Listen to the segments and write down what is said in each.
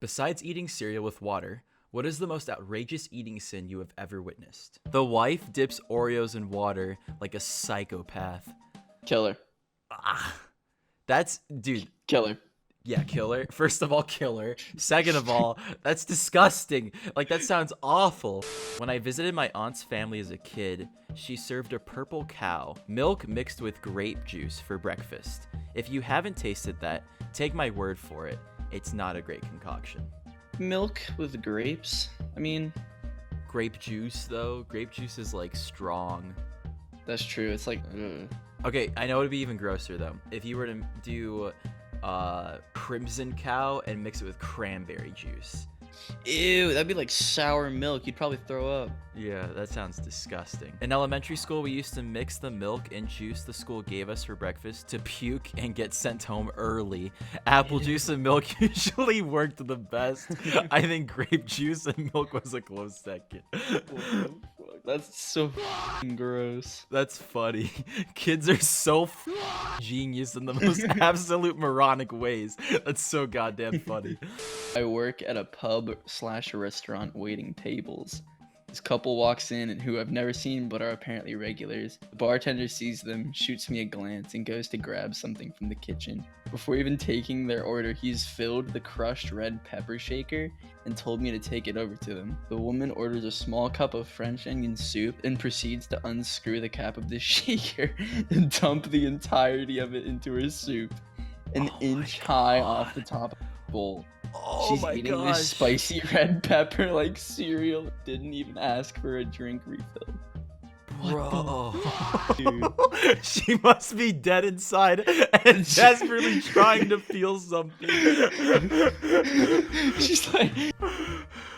Besides eating cereal with water, what is the most outrageous eating sin you have ever witnessed? The wife dips Oreos in water like a psychopath. Killer. That's, dude, Killer. yeah, killer. First of all, killer. Second of all, that's disgusting. Like, that sounds awful. When I visited my aunt's family as a kid, she served a purple cow, milk mixed with grape juice for breakfast. If you haven't tasted that, take my word for it. It's not a great concoction. Milk with grapes? I mean, Grape juice, though. Grape juice is, like, strong. that's true. It's like, ugh. Okay, I know it'd be even grosser, though. If you were to do crimson cow and mix it with cranberry juice. Ew, that'd be like sour milk. You'd probably throw up. Yeah, that sounds disgusting. In elementary school, we used to mix the milk and juice the school gave us for breakfast to puke and get sent home early. Apple juice and milk usually worked the best. I think grape juice and milk was a close second. What the fuck? That's so f***ing gross. That's funny. Kids are so genius in the most absolute moronic ways. That's so goddamn funny. I work at a pub/restaurant waiting tables. This couple walks in and who I've never seen but are apparently regulars. The bartender sees them, shoots me a glance, and goes to grab something from the kitchen. Before even taking their order, he's filled the crushed red pepper shaker and told me to take it over to them. The woman orders a small cup of French onion soup and proceeds to unscrew the cap of the shaker and dump the entirety of it into her soup, an inch high off the top of the bowl. Oh She's my eating gosh. this spicy red pepper like cereal. Didn't even ask for a drink refill. Bro. Dude. She must be dead inside and desperately trying to feel something. She's like,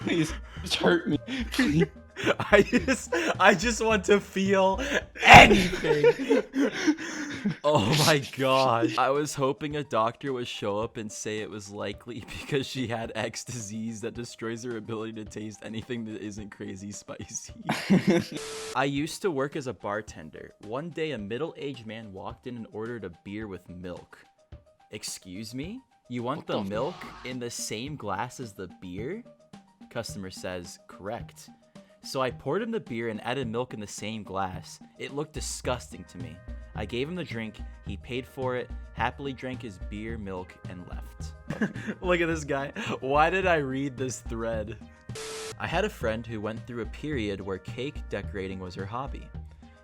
please, just hurt me. Please. I just want to feel anything. Oh my gosh. I was hoping a doctor would show up and say it was likely because she had X disease that destroys her ability to taste anything that isn't crazy spicy. I used to work as a bartender. One day a middle-aged man walked in and ordered a beer with milk. Excuse me? You want the milk in the same glass as the beer? Customer says, correct. So I poured him the beer and added milk in the same glass. It looked disgusting to me. I gave him the drink, he paid for it, happily drank his beer, milk, and left. Look at this guy. Why did I read this thread? I had a friend who went through a period where cake decorating was her hobby.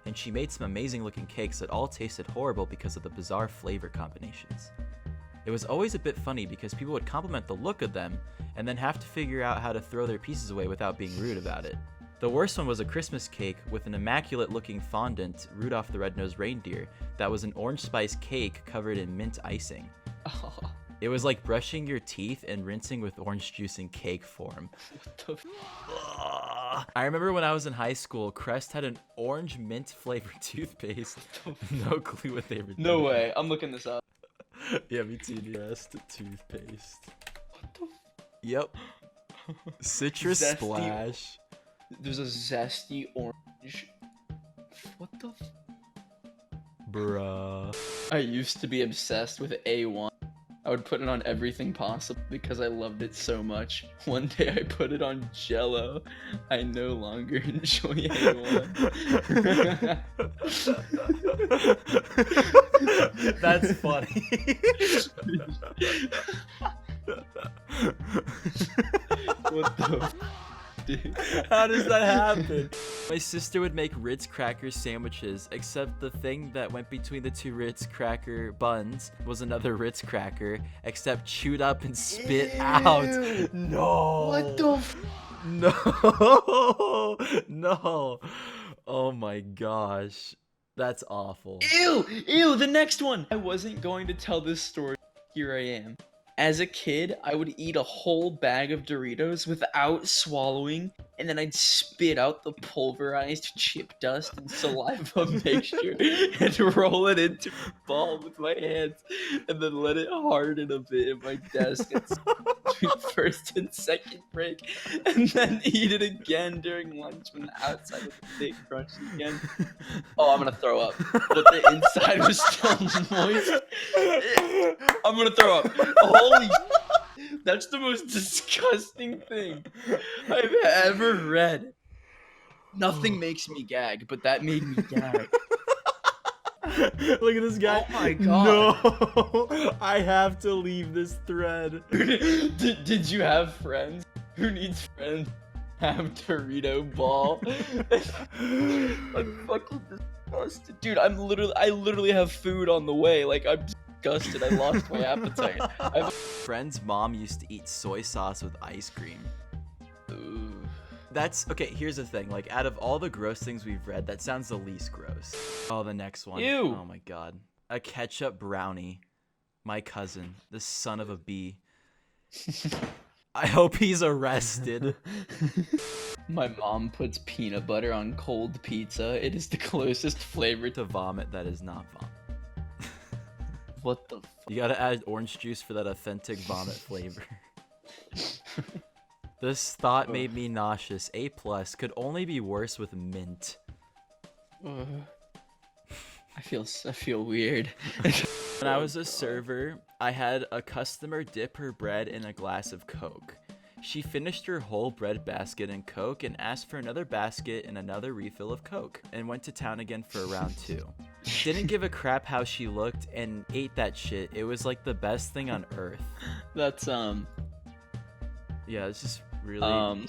And she made some amazing looking cakes that all tasted horrible because of the bizarre flavor combinations. It was always a bit funny because people would compliment the look of them and then have to figure out how to throw their pieces away without being rude about it. The worst one was a Christmas cake with an immaculate-looking fondant, Rudolph the Red-Nosed Reindeer, that was an orange spice cake covered in mint icing. Oh, It was like brushing your teeth and rinsing with orange juice in cake form. what the f- I remember when I was in high school, Crest had an orange mint-flavored toothpaste. No clue what they were doing. No way. I'm looking this up. Yeah, me too. Crest toothpaste. What the f- Yep. Citrus Zesty- Splash. There's a zesty orange. What the f- Bruh. I used to be obsessed with A1. I would put it on everything possible because I loved it so much. One day I put it on Jell-O. I no longer enjoy A1. That's funny. What the f- dude? How does that happen? My sister would make Ritz cracker sandwiches, except the thing that went between the two Ritz cracker buns was another Ritz cracker, except chewed up and spit out. No. What the f- No. No. Oh my gosh. That's awful. Ew! Ew! The next one! I wasn't going to tell this story. Here I am. As a kid, I would eat a whole bag of Doritos without swallowing, and then I'd spit out the pulverized chip dust and saliva mixture and roll it into a ball with my hands, and then let it harden a bit in my desk at between first and second break, and then eat it again during lunch when the outside was a bit crunchy again. Oh, I'm gonna throw up, but the inside was still moist. I'm gonna throw up. Holy That's the most disgusting thing I've ever read. Nothing makes me gag, but that made me gag. Look at this guy. Oh my god. No, I have to leave this thread. Did you have friends? Who needs friends? Have Dorito ball. I'm fucking disgusted, dude. I literally have food on the way. Like, I'm disgusted. I lost my appetite. Friend's mom used to eat soy sauce with ice cream. Ooh. That's okay. Here's the thing. Like, out of all the gross things we've read, that sounds the least gross. Oh, the next one. Ew. Oh my god. A ketchup brownie. My cousin, the son of a bee. I hope he's arrested. My mom puts peanut butter on cold pizza. It is the closest flavor To vomit that is not vomit. What the fuck? You gotta add orange juice for that authentic vomit flavor. This thought made me nauseous. A+, could only be worse with mint. I feel weird. When I was a server, I had a customer dip her bread in a glass of Coke. She finished her whole bread basket in Coke and asked for another basket and another refill of Coke, and went to town again for round 2. Didn't give a crap how she looked and ate that shit. It was like the best thing on earth. That's Yeah, it's just really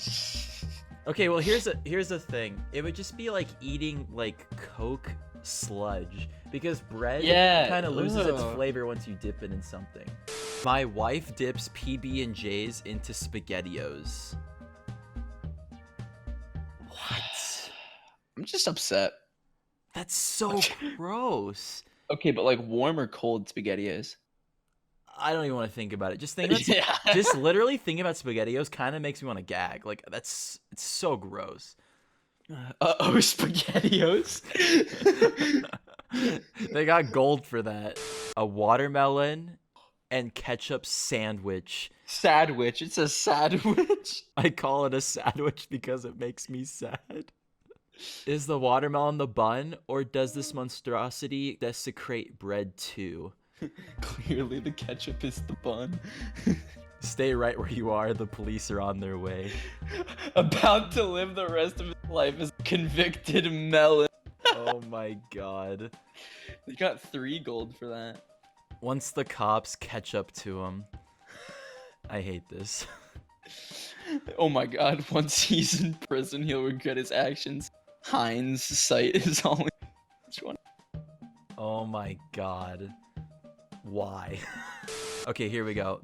Okay, well here's the thing. It would just be like eating like Coke sludge, because bread kind of loses its flavor once you dip it in something. My wife dips PB&Js into SpaghettiOs. What? I'm just upset. That's so gross. Okay, but like warm or cold SpaghettiOs? I don't even want to think about it. Just think about Yeah. just literally thinking about SpaghettiOs kind of makes me want to gag. Like it's so gross. SpaghettiOs. They got gold for that. A watermelon and ketchup sandwich. Sandwich. It's a sandwich. I call it a sandwich because it makes me sad. Is the watermelon the bun, or does this monstrosity desecrate bread too? Clearly the ketchup is the bun. Stay right where you are. The police are on their way. About to live the rest of his life as a convicted melon. Oh my god. They got 3 gold for that. Once the cops catch up to him. I hate this. Oh my god, once he's in prison, he'll regret his actions. Heinz sight is all. Which one? Oh my god. Why? Okay, here we go.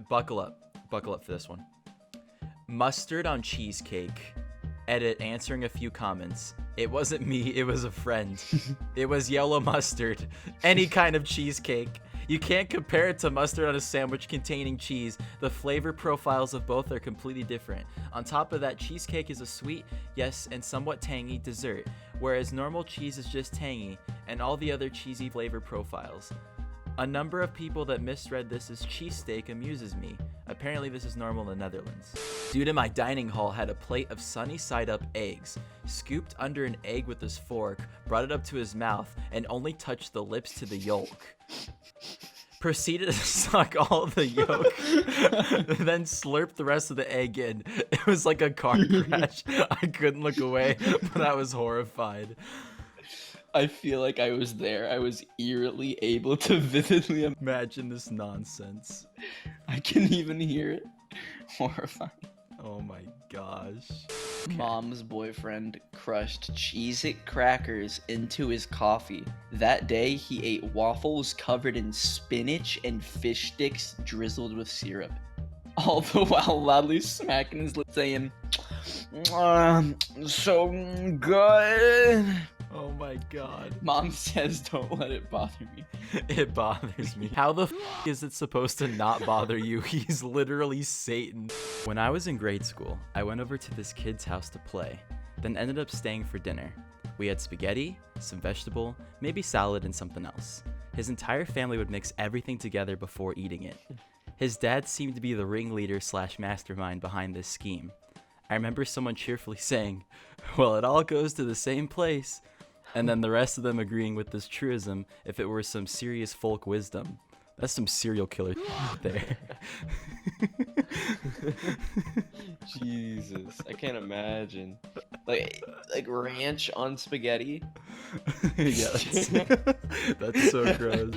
Buckle up for this one. Mustard on cheesecake. Edit, answering a few comments. It wasn't me, it was a friend. It was yellow mustard. Any kind of cheesecake. You can't compare it to mustard on a sandwich containing cheese. The flavor profiles of both are completely different. On top of that, cheesecake is a sweet, yes, and somewhat tangy dessert, whereas normal cheese is just tangy, and all the other cheesy flavor profiles. A number of people that misread this as cheesesteak amuses me. Apparently this is normal in the Netherlands. Dude in my dining hall had a plate of sunny-side up eggs, scooped under an egg with his fork, brought it up to his mouth, and only touched the lips to the yolk. Proceeded to suck all the yolk, then slurped the rest of the egg in. It was like a car crash. I couldn't look away, but I was horrified. I feel like I was there. I was eerily able to vividly imagine this nonsense. I can even hear it. Horrifying. Oh my gosh. Mom's boyfriend crushed Cheez-It crackers into his coffee. That day, he ate waffles covered in spinach and fish sticks drizzled with syrup. All the while loudly smacking his lips saying, so good. Oh my god. Mom says don't let it bother me. It bothers me. How the f is it supposed to not bother you? He's literally Satan. When I was in grade school, I went over to this kid's house to play, then ended up staying for dinner. We had spaghetti, some vegetable, maybe salad, and something else. His entire family would mix everything together before eating it. His dad seemed to be the ringleader / mastermind behind this scheme. I remember someone cheerfully saying, well, it all goes to the same place. And then the rest of them agreeing with this truism if it were some serious folk wisdom. That's some serial killer there. Jesus, I can't imagine. Like ranch on spaghetti. Yeah, that's so gross.